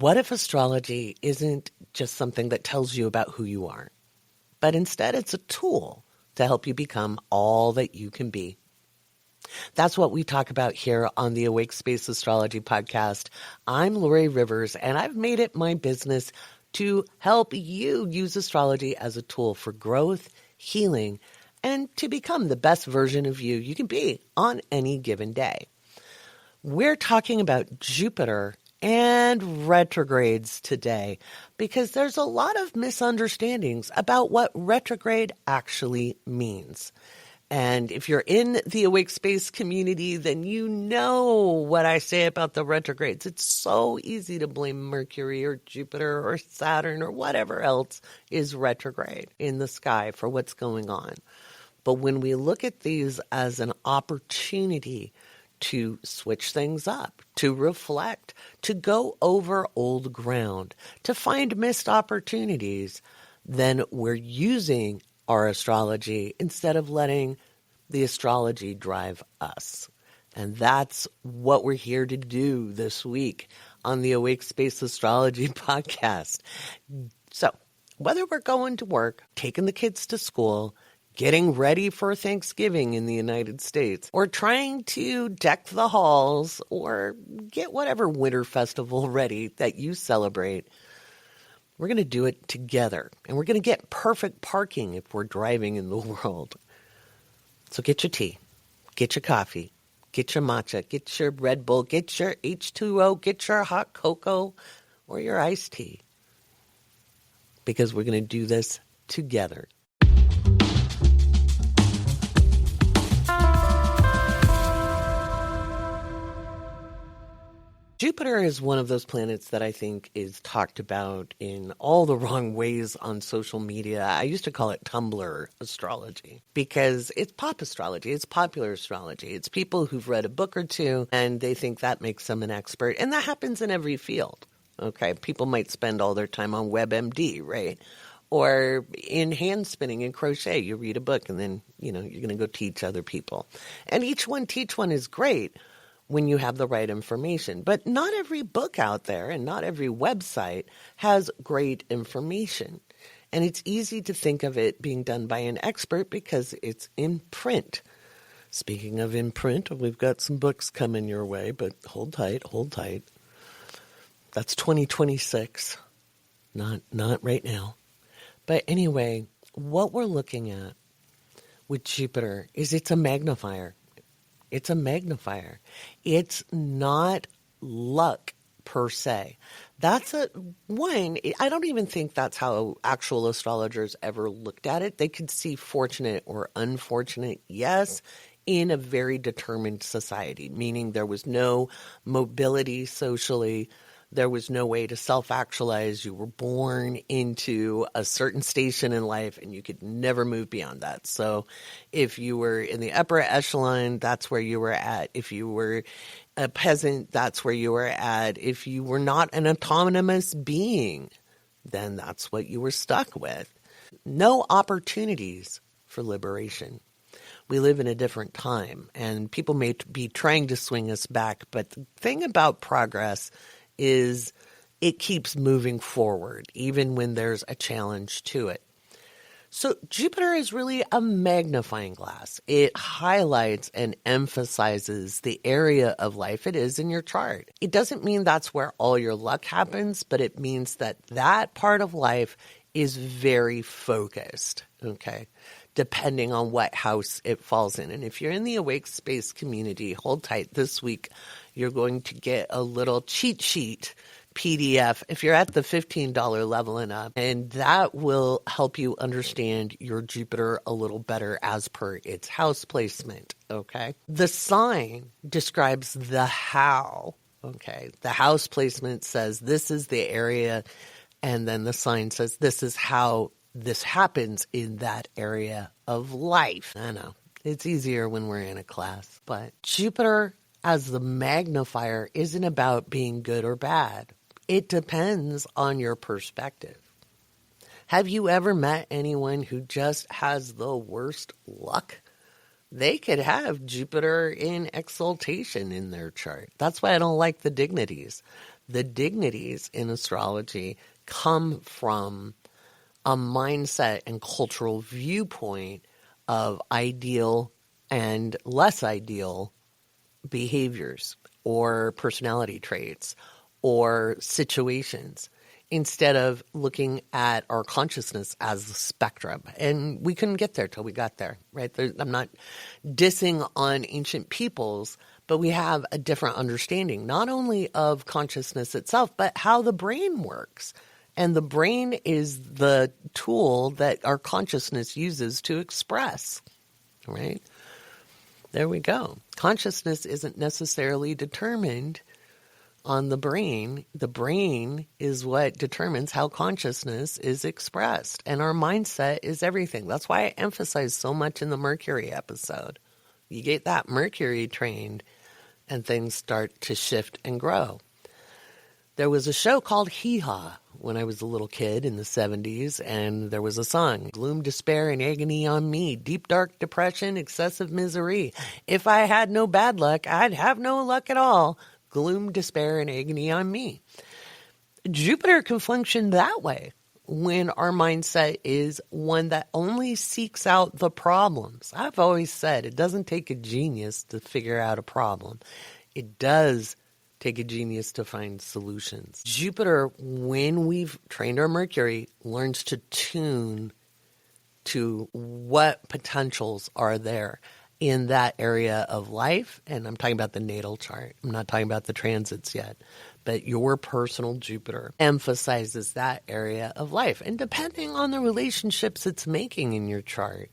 What if astrology isn't just something that tells you about who you are, but instead it's a tool to help you become all that you can be? That's what we talk about here on the Awake Space Astrology Podcast. I'm Laurie Rivers, and I've made it my business to help you use astrology as a tool for growth, healing, and to become the best version of you can be on any given day. We're talking about Jupiter and retrogrades today because there's a lot of misunderstandings about what retrograde actually means. And if you're in the Awake Space community, then you know what I say about the retrogrades. It's so easy to blame Mercury or Jupiter or Saturn or whatever else is retrograde in the sky for what's going on. But when we look at these as an opportunity to switch things up, to reflect, to go over old ground, to find missed opportunities, then we're using our astrology instead of letting the astrology drive us. And that's what we're here to do this week on the Awake Space Astrology Podcast. So whether we're going to work, taking the kids to school, getting ready for Thanksgiving in the United States, or trying to deck the halls, or get whatever winter festival ready that you celebrate, we're going to do it together. And we're going to get perfect parking if we're driving in the world. So get your tea, get your coffee, get your matcha, get your Red Bull, get your H2O, get your hot cocoa, or your iced tea. Because we're going to do this together. Jupiter is one of those planets that I think is talked about in all the wrong ways on social media. I used to call it Tumblr astrology because it's pop astrology. It's popular astrology. It's people who've read a book or two and they think that makes them an expert. And that happens in every field. Okay. People might spend all their time on WebMD, right? Or in hand spinning and crochet. You read a book and then, you're going to go teach other people. And each one teach one is great when you have the right information. But not every book out there and not every website has great information. And it's easy to think of it being done by an expert because it's in print. Speaking of in print, we've got some books coming your way, but hold tight, hold tight. That's 2026, not right now. But anyway, what we're looking at with Jupiter is it's a magnifier. It's a magnifier. It's not luck per se. That's I don't even think that's how actual astrologers ever looked at it. They could see fortunate or unfortunate, yes, in a very determined society, meaning there was no mobility socially. There was no way to self-actualize. You were born into a certain station in life and you could never move beyond that. So if you were in the upper echelon, that's where you were at. If you were a peasant, that's where you were at. If you were not an autonomous being, then that's what you were stuck with. No opportunities for liberation. We live in a different time and people may be trying to swing us back. But the thing about progress is it keeps moving forward, even when there's a challenge to it. So Jupiter is really a magnifying glass. It highlights and emphasizes the area of life it is in your chart. It doesn't mean that's where all your luck happens, but it means that part of life is very focused, okay, depending on what house it falls in. And if you're in the Awake Space community, hold tight. This week, you're going to get a little cheat sheet PDF if you're at the $15 level and up, and that will help you understand your Jupiter a little better as per its house placement, okay? The sign describes the how, okay? The house placement says this is the area, and then the sign says this is how this happens in that area of life. I know, it's easier when we're in a class, but Jupiter as the magnifier isn't about being good or bad. It depends on your perspective. Have you ever met anyone who just has the worst luck? They could have Jupiter in exaltation in their chart. That's why I don't like the dignities. the dignities in astrology come from a mindset and cultural viewpoint of ideal and less ideal behaviors or personality traits or situations, instead of looking at our consciousness as a spectrum. And we couldn't get there till we got there, right? I'm not dissing on ancient peoples, but we have a different understanding, not only of consciousness itself, but how the brain works. And the brain is the tool that our consciousness uses to express, right? There we go. Consciousness isn't necessarily determined on the brain. The brain is what determines how consciousness is expressed. And our mindset is everything. That's why I emphasize so much in the Mercury episode. You get that Mercury trained and things start to shift and grow. There was a show called Hee Haw when I was a little kid in the 70s, and there was a song, gloom, despair, and agony on me, deep, dark depression, excessive misery. If I had no bad luck, I'd have no luck at all. Gloom, despair, and agony on me. Jupiter can function that way when our mindset is one that only seeks out the problems. I've always said it doesn't take a genius to figure out a problem. It does take a genius to find solutions. Jupiter, when we've trained our Mercury, learns to tune to what potentials are there in that area of life. And I'm talking about the natal chart. I'm not talking about the transits yet. But your personal Jupiter emphasizes that area of life. And depending on the relationships it's making in your chart.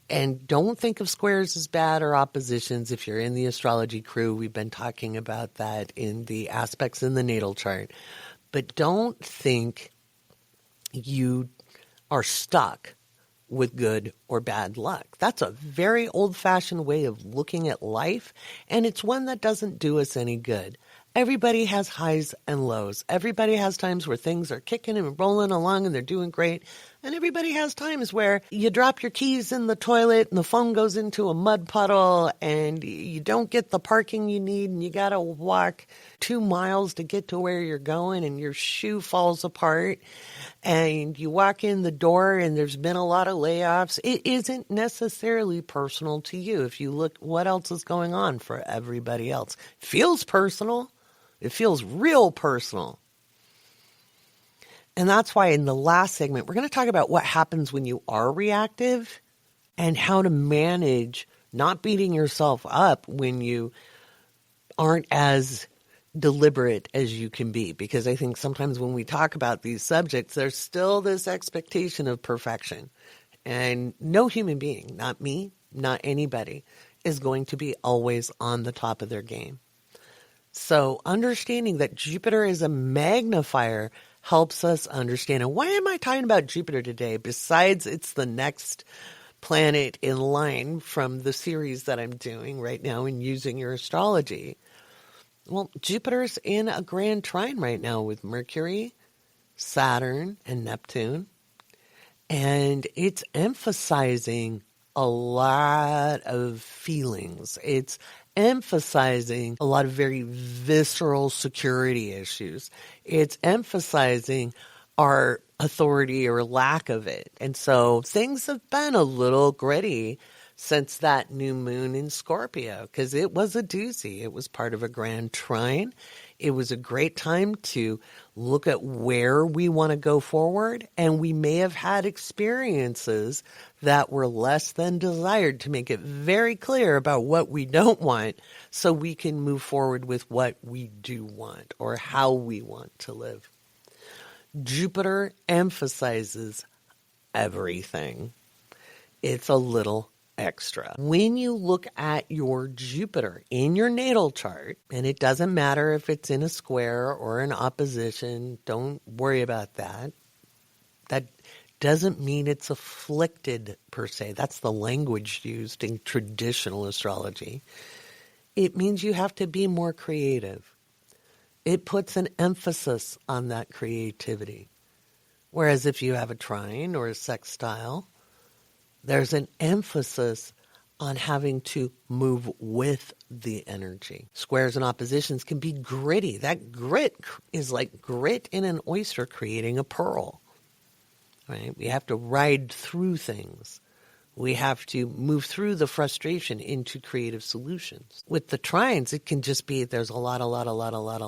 And don't think of squares as bad or oppositions. If you're in the astrology crew, we've been talking about that in the aspects in the natal chart. But don't think you are stuck with good or bad luck. That's a very old-fashioned way of looking at life, and it's one that doesn't do us any good. Everybody has highs and lows. Everybody has times where things are kicking and rolling along and they're doing great. And everybody has times where you drop your keys in the toilet and the phone goes into a mud puddle and you don't get the parking you need and you got to walk 2 miles to get to where you're going and your shoe falls apart and you walk in the door and there's been a lot of layoffs. It isn't necessarily personal to you. If you look what else is going on for everybody else. It feels personal. It feels real personal. And that's why in the last segment, we're going to talk about what happens when you are reactive and how to manage not beating yourself up when you aren't as deliberate as you can be. Because I think sometimes when we talk about these subjects, there's still this expectation of perfection. And no human being, not me, not anybody, is going to be always on the top of their game. So understanding that Jupiter is a magnifier helps us understand. And why am I talking about Jupiter today? Besides, it's the next planet in line from the series that I'm doing right now in Using Your Astrology. Well, Jupiter's in a grand trine right now with Mercury, Saturn, and Neptune. And it's emphasizing a lot of feelings. It's emphasizing a lot of very visceral security issues. It's emphasizing our authority or lack of it. And so things have been a little gritty since that new moon in Scorpio, because it was a doozy. It was part of a grand trine. It was a great time to look at where we want to go forward, and we may have had experiences that were less than desired to make it very clear about what we don't want so we can move forward with what we do want or how we want to live. Jupiter emphasizes everything. It's a little extra. When you look at your Jupiter in your natal chart, and it doesn't matter if it's in a square or an opposition, don't worry about that. That doesn't mean it's afflicted per se. That's the language used in traditional astrology. It means you have to be more creative. It puts an emphasis on that creativity. Whereas if you have a trine or a sextile, there's an emphasis on having to move with the energy. Squares and oppositions can be gritty. That grit is like grit in an oyster creating a pearl, right? We have to ride through things. We have to move through the frustration into creative solutions. With the trines, it can just be there's a lot.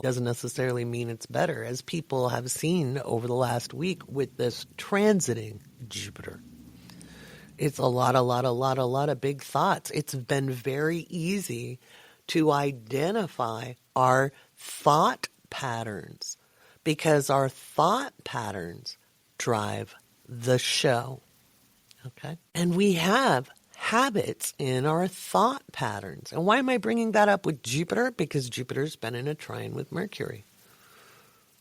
Doesn't necessarily mean it's better, as people have seen over the last week with this transiting Jupiter. It's a lot of big thoughts. It's been very easy to identify our thought patterns because our thought patterns drive the show. Okay. And we have habits in our thought patterns. And why am I bringing that up with Jupiter? Because Jupiter's been in a trine with Mercury.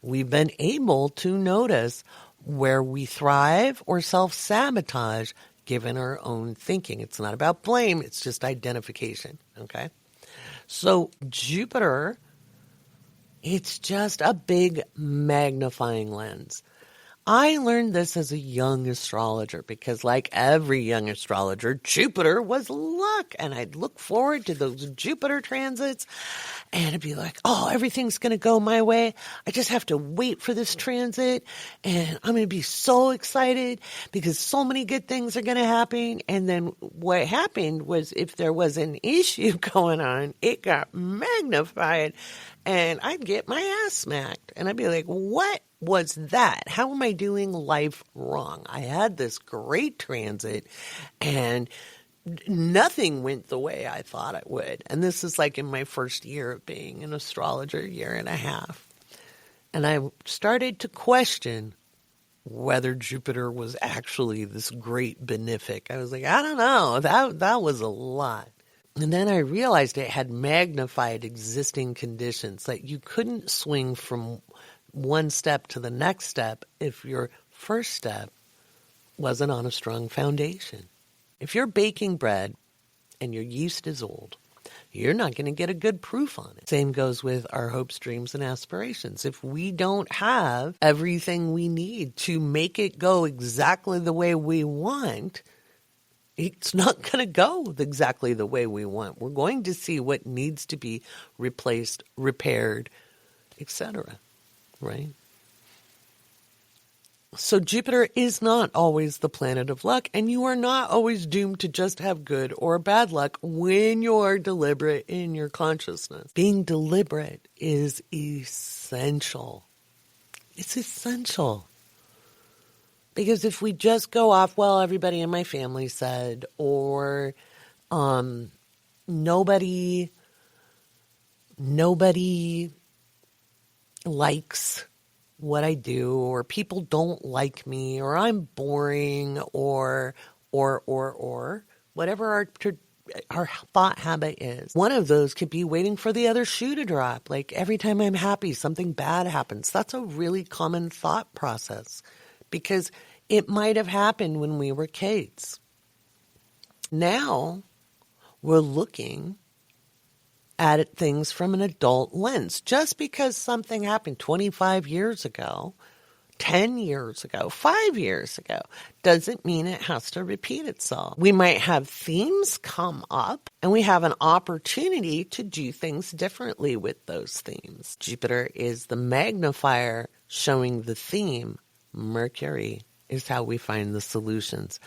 We've been able to notice where we thrive or self-sabotage given our own thinking. It's not about blame. It's just identification. Okay. So Jupiter, it's just a big magnifying lens. I learned this as a young astrologer because, like every young astrologer, Jupiter was luck. And I'd look forward to those Jupiter transits and it'd be like, oh, everything's going to go my way. I just have to wait for this transit and I'm going to be so excited because so many good things are going to happen. And then what happened was if there was an issue going on, it got magnified and I'd get my ass smacked. And I'd be like, what was that? How am I doing life wrong? I had this great transit and nothing went the way I thought it would. And this is like in my first year of being an astrologer, year and a half. And I started to question whether Jupiter was actually this great benefic. I was like, I don't know. That was a lot. And then I realized it had magnified existing conditions, that you couldn't swing from one step to the next step if your first step wasn't on a strong foundation. If you're baking bread and your yeast is old, you're not going to get a good proof on it. Same goes with our hopes, dreams, and aspirations. If we don't have everything we need to make it go exactly the way we want, it's not going to go exactly the way we want. We're going to see what needs to be replaced, repaired, etc. Right? So Jupiter is not always the planet of luck, and you are not always doomed to just have good or bad luck when you're deliberate in your consciousness. Being deliberate is essential. It's essential. Because if we just go off, well, everybody in my family said, or nobody likes what I do, or people don't like me, or I'm boring, or whatever our thought habit is. One of those could be waiting for the other shoe to drop. Like every time I'm happy, something bad happens. That's a really common thought process because it might have happened when we were kids. Now we're looking at things from an adult lens. Just because something happened 25 years ago, 10 years ago, 5 years ago, doesn't mean it has to repeat itself. We might have themes come up and we have an opportunity to do things differently with those themes. Jupiter is the magnifier showing the theme. Mercury is how we find the solutions.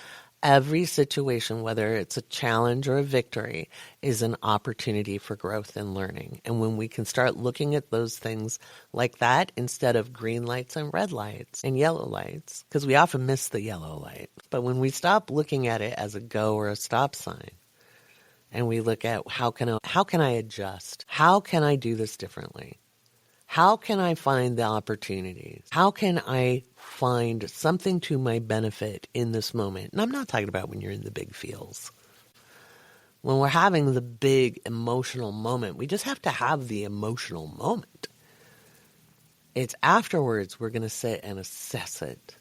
Every situation, whether it's a challenge or a victory, is an opportunity for growth and learning. And when we can start looking at those things like that instead of green lights and red lights and yellow lights, because we often miss the yellow light. But when we stop looking at it as a go or a stop sign, and we look at how can I adjust? How can I do this differently? How can I find the opportunities? How can I find something to my benefit in this moment? And I'm not talking about when you're in the big feels. When we're having the big emotional moment, we just have to have the emotional moment. It's afterwards we're going to sit and assess it.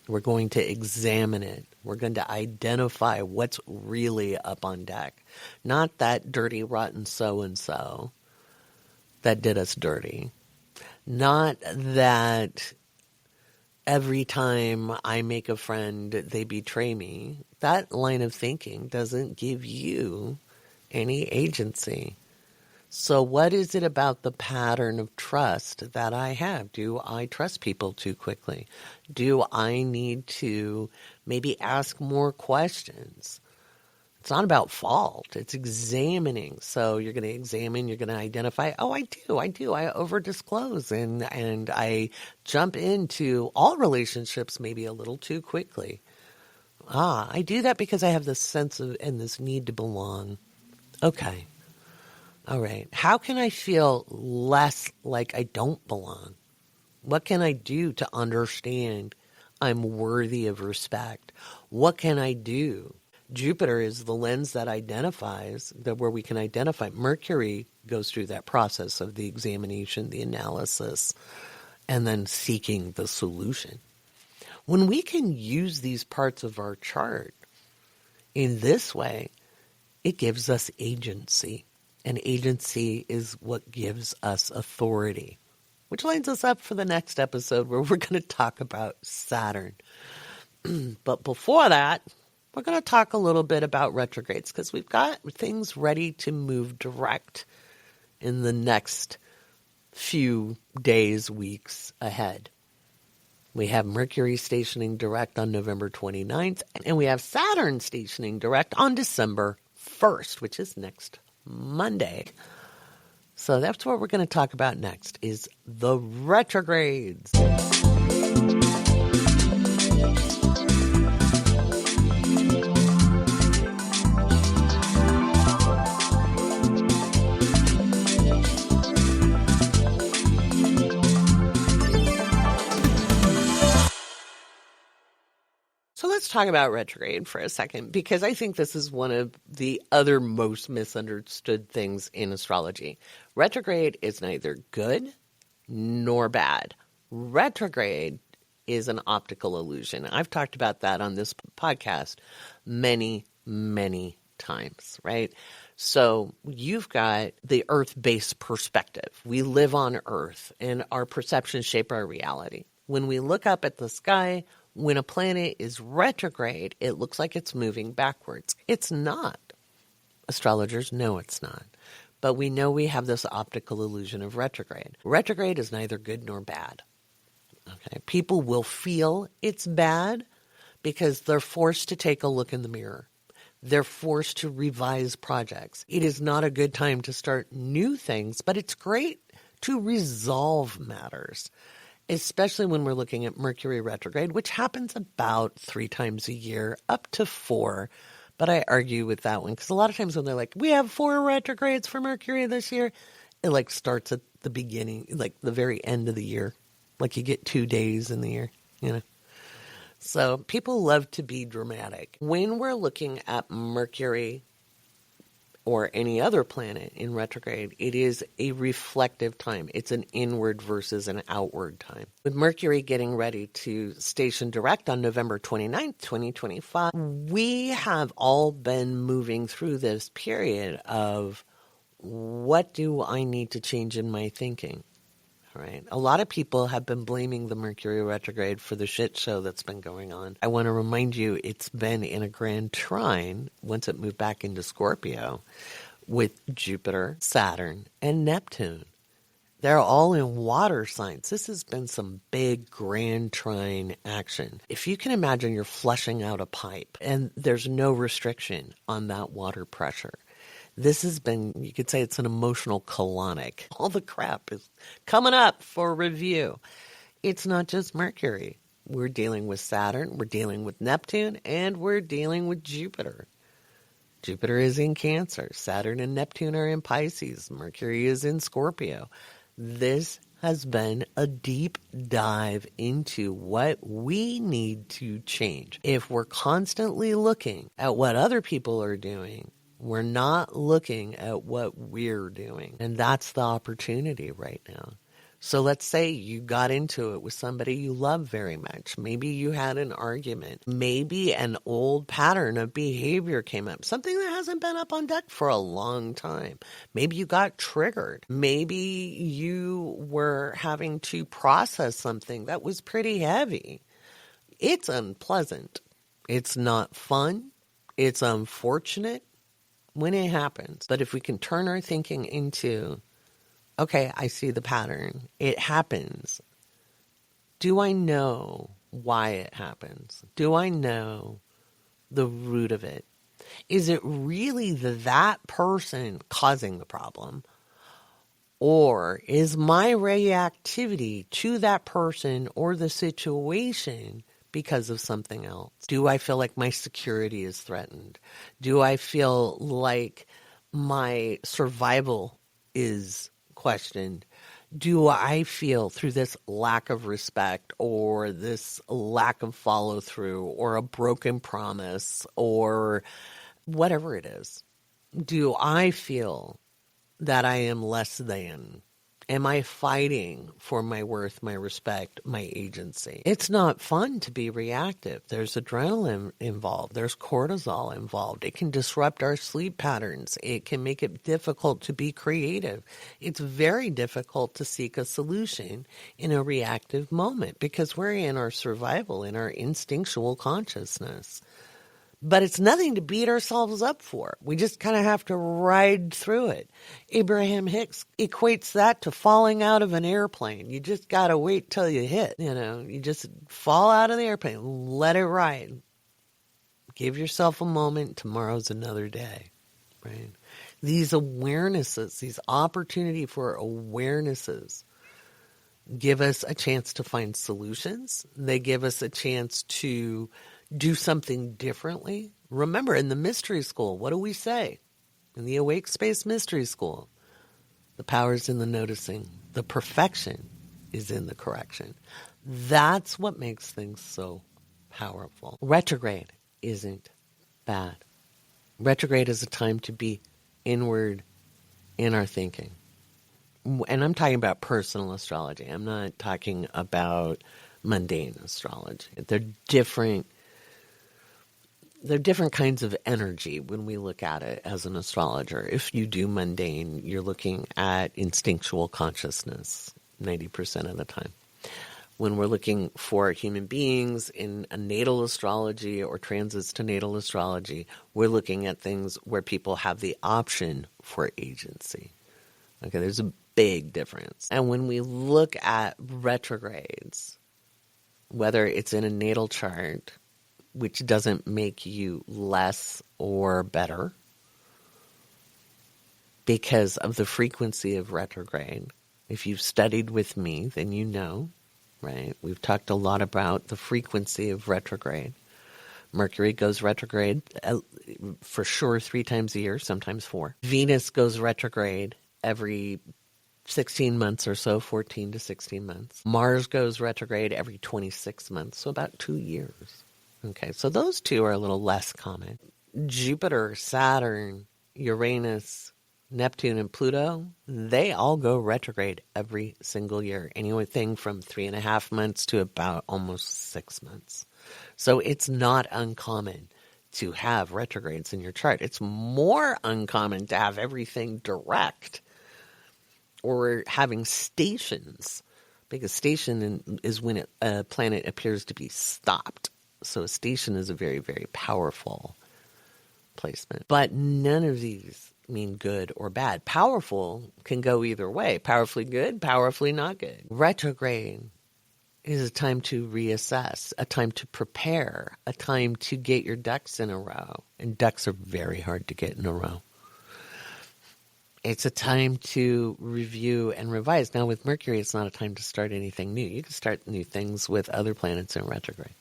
We're going to examine it. We're going to identify what's really up on deck. Not that dirty, rotten so-and-so that did us dirty. Not that every time I make a friend, they betray me. that line of thinking doesn't give you any agency. So what is it about the pattern of trust that I have? Do I trust people too quickly? Do I need to maybe ask more questions? It's not about fault. It's examining. So you're going to examine, you're going to identify, oh, I do. I over-disclose and I jump into all relationships maybe a little too quickly. I do that because I have this sense of and this need to belong. Okay. All right. How can I feel less like I don't belong? What can I do to understand I'm worthy of respect? What can I do? Jupiter is the lens that identifies, where we can identify. Mercury goes through that process of the examination, the analysis, and then seeking the solution. When we can use these parts of our chart in this way, it gives us agency. And agency is what gives us authority, which lines us up for the next episode where we're going to talk about Saturn. But before that, we're going to talk a little bit about retrogrades because we've got things ready to move direct in the next few days, weeks ahead. We have Mercury stationing direct on November 29th, and we have Saturn stationing direct on December 1st, which is next Monday. So that's what we're going to talk about next is the retrogrades. So let's talk about retrograde for a second, because I think this is one of the other most misunderstood things in astrology. Retrograde is neither good nor bad. Retrograde is an optical illusion. I've talked about that on this podcast many, many times, right? So you've got the Earth-based perspective. We live on Earth, and our perceptions shape our reality. When we look up at the sky, when a planet is retrograde, it looks like it's moving backwards. It's not. Astrologers know it's not. But we know we have this optical illusion of retrograde. Retrograde is neither good nor bad. Okay? People will feel it's bad because they're forced to take a look in the mirror. They're forced to revise projects. It is not a good time to start new things, but it's great to resolve matters, especially when we're looking at Mercury retrograde, which happens about 3 times a year, up to 4. But I argue with that one because a lot of times when they're like, we have 4 retrogrades for Mercury this year, it like starts at the beginning, like the very end of the year. Like you get 2 days in the year, you know. So people love to be dramatic. When we're looking at Mercury or any other planet in retrograde, it is a reflective time. It's an inward versus an outward time. With Mercury getting ready to station direct on November 29th, 2025, we have all been moving through this period of what do I need to change in my thinking? Right. A lot of people have been blaming the Mercury retrograde for the shit show that's been going on. I want to remind you it's been in a grand trine once it moved back into Scorpio with Jupiter, Saturn, and Neptune. They're all in water signs. This has been some big grand trine action. If you can imagine you're flushing out a pipe and there's no restriction on that water pressure. This has been, you could say it's an emotional colonic. All the crap is coming up for review. It's not just Mercury. We're dealing with Saturn, we're dealing with Neptune, and we're dealing with Jupiter. Jupiter is in Cancer. Saturn and Neptune are in Pisces. Mercury is in Scorpio. This has been a deep dive into what we need to change. If we're constantly looking at what other people are doing, we're not looking at what we're doing. And that's the opportunity right now. So let's say you got into it with somebody you love very much. Maybe you had an argument. Maybe an old pattern of behavior came up. Something that hasn't been up on deck for a long time. Maybe you got triggered. Maybe you were having to process something that was pretty heavy. It's unpleasant. It's not fun. It's unfortunate when it happens. But if we can turn our thinking into, okay, I see the pattern. It happens. Do I know why it happens? Do I know the root of it? Is it really that person causing the problem? Or is my reactivity to that person or the situation because of something else? Do I feel like my security is threatened? Do I feel like my survival is questioned? Do I feel through this lack of respect or this lack of follow through or a broken promise or whatever it is, do I feel that I am less than? Am I fighting for my worth, my respect, my agency? It's not fun to be reactive. There's adrenaline involved. There's cortisol involved. It can disrupt our sleep patterns. It can make it difficult to be creative. It's very difficult to seek a solution in a reactive moment because we're in our survival, in our instinctual consciousness. But it's nothing to beat ourselves up for. We just kind of have to ride through it. Abraham Hicks equates that to falling out of an airplane. You just got to wait till you hit. You just fall out of the airplane. Let it ride. Give yourself a moment. Tomorrow's another day, right? These awarenesses, these opportunity for awarenesses give us a chance to find solutions. They give us a chance to do something differently. Remember, in the mystery school, what do we say? In the Awake Space Mystery School, the power's in the noticing. The perfection is in the correction. That's what makes things so powerful. Retrograde isn't bad. Retrograde is a time to be inward in our thinking. And I'm talking about personal astrology. I'm not talking about mundane astrology. They're different kinds of energy when we look at it as an astrologer. If you do mundane, you're looking at instinctual consciousness 90% of the time. When we're looking for human beings in a natal astrology or transits to natal astrology, we're looking at things where people have the option for agency. Okay, there's a big difference. And when we look at retrogrades, whether it's in a natal chart, which doesn't make you less or better because of the frequency of retrograde. If you've studied with me, then you know, right? We've talked a lot about the frequency of retrograde. Mercury goes retrograde for sure 3 times a year, sometimes 4. Venus goes retrograde every 16 months or so, 14 to 16 months. Mars goes retrograde every 26 months, so about 2 years. Okay, so those two are a little less common. Jupiter, Saturn, Uranus, Neptune, and Pluto, they all go retrograde every single year. Anything from 3.5 months to about almost 6 months. So it's not uncommon to have retrogrades in your chart. It's more uncommon to have everything direct or having stations, because station is when a planet appears to be stopped. So a station is a very, very powerful placement. But none of these mean good or bad. Powerful can go either way. Powerfully good, powerfully not good. Retrograde is a time to reassess, a time to prepare, a time to get your ducks in a row. And ducks are very hard to get in a row. It's a time to review and revise. Now with Mercury, it's not a time to start anything new. You can start new things with other planets in retrograde.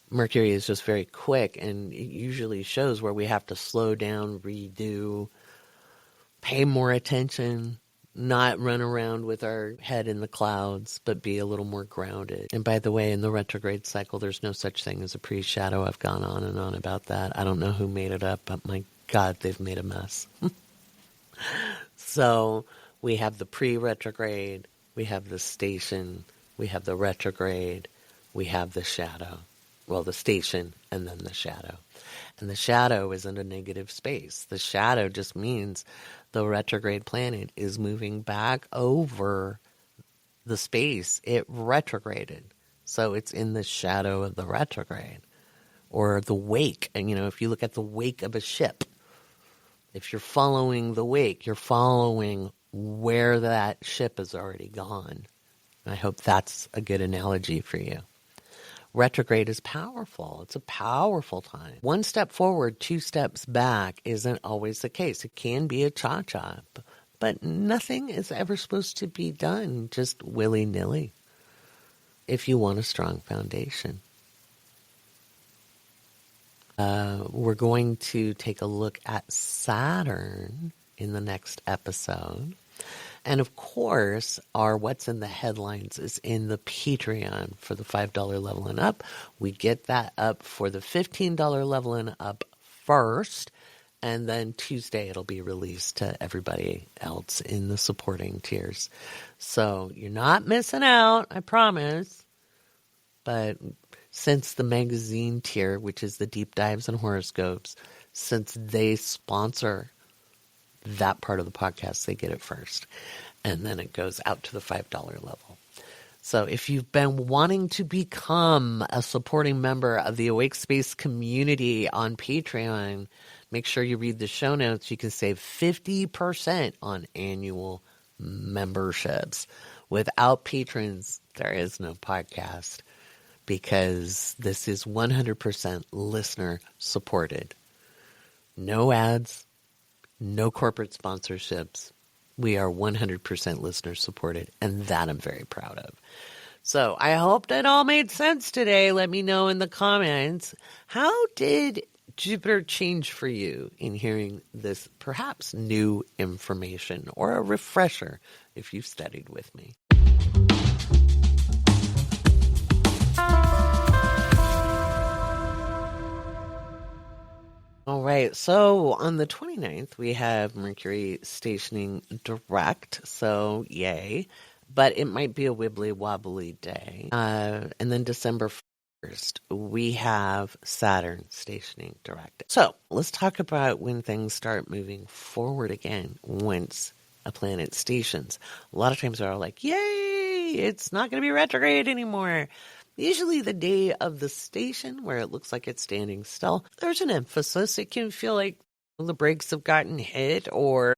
Mercury is just very quick, and it usually shows where we have to slow down, redo, pay more attention, not run around with our head in the clouds, but be a little more grounded. And by the way, in the retrograde cycle, there's no such thing as a pre-shadow. I've gone on and on about that. I don't know who made it up, but my God, they've made a mess. So we have the pre-retrograde, we have the station, we have the retrograde, we have the shadow. Well, the station and then the shadow. And the shadow isn't a negative space. The shadow just means the retrograde planet is moving back over the space it retrograded. So it's in the shadow of the retrograde. or the wake. And, if you look at the wake of a ship, if you're following the wake, you're following where that ship has already gone. I hope that's a good analogy for you. Retrograde is powerful. It's a powerful time. One step forward, two steps back isn't always the case. It can be a cha-cha, but nothing is ever supposed to be done just willy-nilly if you want a strong foundation. We're going to take a look at Saturn in the next episode. And of course, our What's in the Headlines is in the Patreon for the $5 level and up. We get that up for the $15 level and up first. And then Tuesday, it'll be released to everybody else in the supporting tiers. So you're not missing out, I promise. But since the magazine tier, which is the deep dives and horoscopes, since they sponsor that part of the podcast, they get it first. And then it goes out to the $5 level. So if you've been wanting to become a supporting member of the Awake Space community on Patreon, make sure you read the show notes. You can save 50% on annual memberships. Without patrons, there is no podcast, because this is 100% listener supported. No ads, no corporate sponsorships. We are 100% listener supported, and that I'm very proud of. So I hope that all made sense today. Let me know in the comments. How did Jupiter change for you in hearing this perhaps new information, or a refresher if you've studied with me? All right, so on the 29th, we have Mercury stationing direct, so yay, but it might be a wibbly-wobbly day. And then December 1st, we have Saturn stationing direct. So let's talk about when things start moving forward again once a planet stations. A lot of times they're all like, yay, it's not going to be retrograde anymore. Usually the day of the station, where it looks like it's standing still, there's an emphasis. It can feel like the brakes have gotten hit, or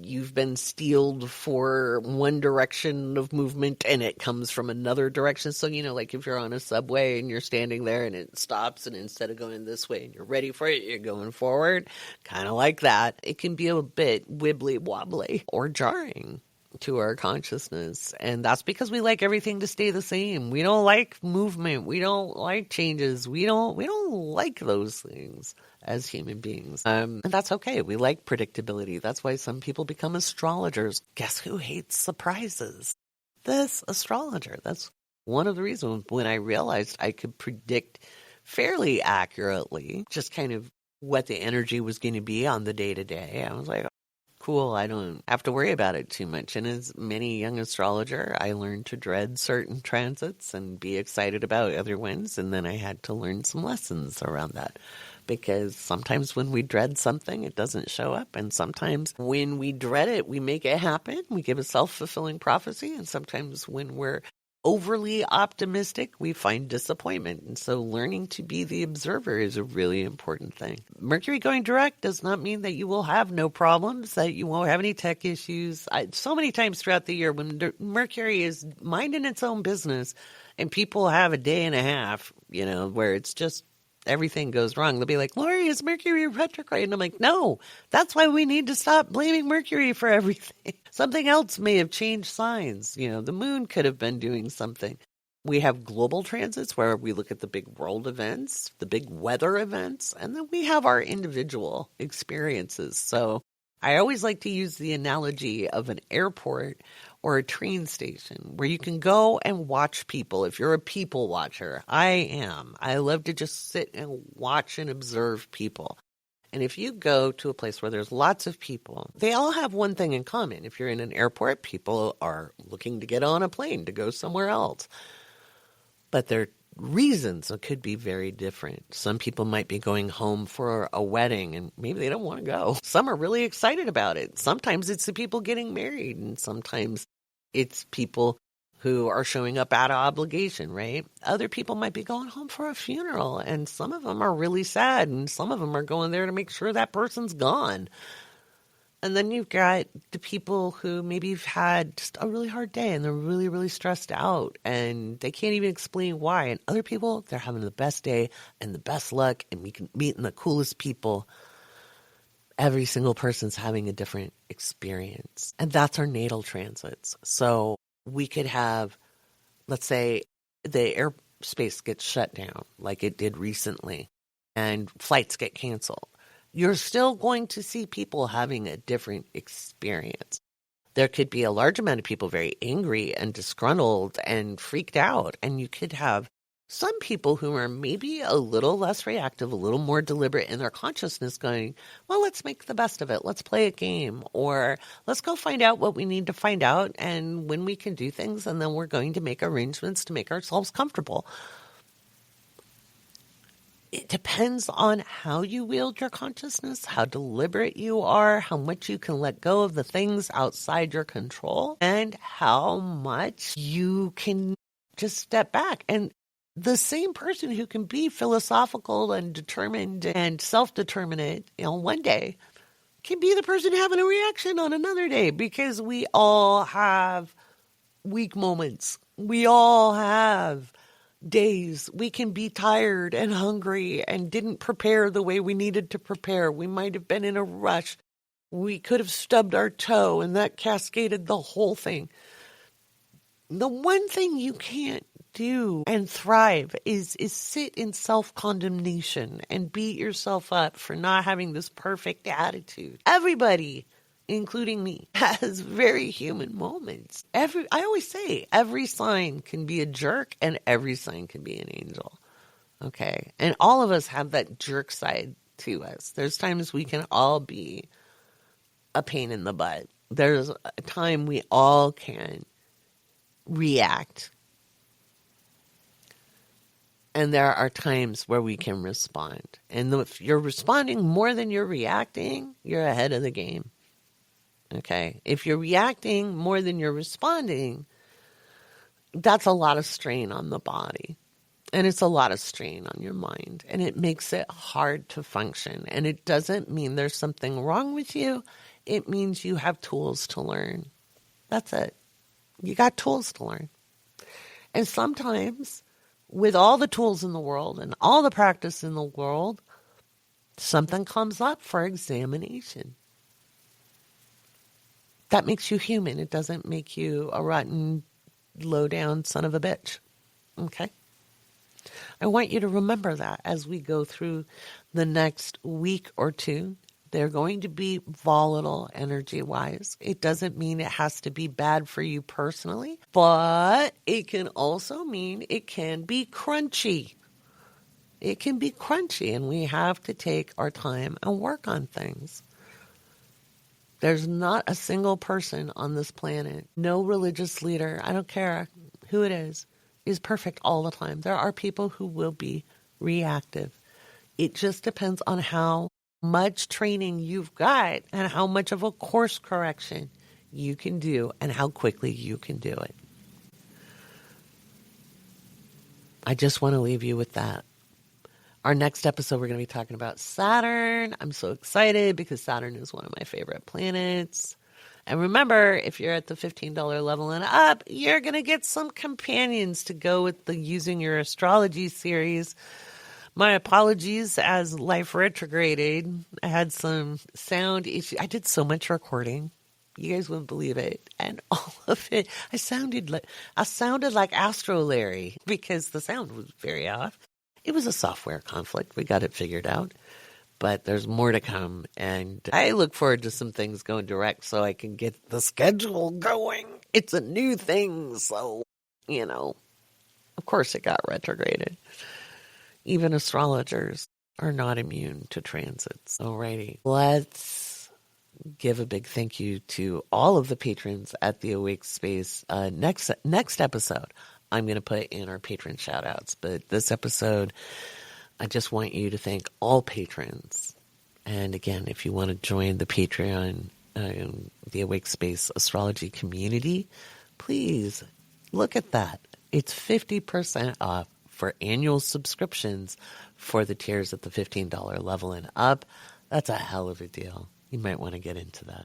you've been steeled for one direction of movement and it comes from another direction. So, like if you're on a subway and you're standing there and it stops, and instead of going this way and you're ready for it, you're going forward, kind of like that. It can be a bit wibbly wobbly or jarring to our consciousness, and that's because we like everything to stay the same. We don't like movement. We don't like changes. We don't like those things as human beings. And that's okay. We like predictability. That's why some people become astrologers. Guess who hates surprises? This astrologer. That's one of the reasons when I realized I could predict fairly accurately just kind of what the energy was going to be on the day-to-day. I was like, cool, I don't have to worry about it too much. And as many young astrologer, I learned to dread certain transits and be excited about other ones. And then I had to learn some lessons around that, because sometimes when we dread something, it doesn't show up. And sometimes when we dread it, we make it happen. We give a self-fulfilling prophecy. And sometimes when we're overly optimistic, we find disappointment. And so learning to be the observer is a really important thing. Mercury going direct does not mean that you will have no problems, that you won't have any tech issues. So many times throughout the year when Mercury is minding its own business and people have a day and a half, where it's just everything goes wrong, they'll be like, Laurie, is Mercury retrograde? And I'm like, no, that's why we need to stop blaming Mercury for everything. Something else may have changed signs. The moon could have been doing something. We have global transits where we look at the big world events, the big weather events, and then we have our individual experiences. So I always like to use the analogy of an airport or a train station where you can go and watch people. If you're a people watcher, I am. I love to just sit and watch and observe people. And if you go to a place where there's lots of people, they all have one thing in common. If you're in an airport, people are looking to get on a plane to go somewhere else. But their reasons could be very different. Some people might be going home for a wedding and maybe they don't want to go. Some are really excited about it. Sometimes it's the people getting married, and sometimes it's people who are showing up out of obligation, right? Other people might be going home for a funeral, and some of them are really sad, and some of them are going there to make sure that person's gone. And then you've got the people who maybe have had just a really hard day and they're really, really stressed out and they can't even explain why. And other people, they're having the best day and the best luck and we can meet the coolest people. Every single person's having a different experience. And that's our natal transits. So we could have, let's say, the airspace gets shut down like it did recently and flights get canceled. You're still going to see people having a different experience. There could be a large amount of people very angry and disgruntled and freaked out. And you could have some people who are maybe a little less reactive, a little more deliberate in their consciousness going, well, let's make the best of it. Let's play a game or let's go find out what we need to find out and when we can do things. And then we're going to make arrangements to make ourselves comfortable. It depends on how you wield your consciousness, how deliberate you are, how much you can let go of the things outside your control, and how much you can just step back. And the same person who can be philosophical and determined and self-determinate, one day can be the person having a reaction on another day because we all have weak moments. We all have days we can be tired and hungry and didn't prepare the way we needed to prepare. We might have been in a rush. We could have stubbed our toe and that cascaded the whole thing. The one thing you can't do and thrive is sit in self-condemnation and beat yourself up for not having this perfect attitude. Everybody, including me, has very human moments. I always say every sign can be a jerk and every sign can be an angel. Okay. And all of us have that jerk side to us. There's times we can all be a pain in the butt. There's a time we all can react. And there are times where we can respond. And if you're responding more than you're reacting, you're ahead of the game. Okay. If you're reacting more than you're responding, that's a lot of strain on the body. And it's a lot of strain on your mind. And it makes it hard to function. And it doesn't mean there's something wrong with you. It means you have tools to learn. That's it. You got tools to learn. And sometimes with all the tools in the world and all the practice in the world, something comes up for examination. That makes you human. It doesn't make you a rotten, low-down son of a bitch. Okay? I want you to remember that as we go through the next week or two. They're going to be volatile energy-wise. It doesn't mean it has to be bad for you personally, but it can also mean it can be crunchy. It can be crunchy, and we have to take our time and work on things. There's not a single person on this planet, no religious leader, I don't care who it is perfect all the time. There are people who will be reactive. It just depends on how much training you've got and how much of a course correction you can do and how quickly you can do it. I just want to leave you with that. Our next episode, we're going to be talking about Saturn. I'm so excited because Saturn is one of my favorite planets. And remember, if you're at the $15 level and up, you're going to get some companions to go with the Using Your Astrology series. My apologies as life retrograded. I had some sound issues. I did so much recording. You guys wouldn't believe it. And all of it, I sounded like Astro Larry because the sound was very off. It was a software conflict. We got it figured out. But there's more to come. And I look forward to some things going direct so I can get the schedule going. It's a new thing. So, of course it got retrograded. Even astrologers are not immune to transits. Alrighty. Let's give a big thank you to all of the patrons at the Awake Space. Next episode, I'm going to put in our patron shout outs. But this episode, I just want you to thank all patrons. And again, if you want to join the Patreon, the Awake Space Astrology community, please Look at that. It's 50% off for annual subscriptions for the tiers at the $15 level and up. That's a hell of a deal. You might want to get into that.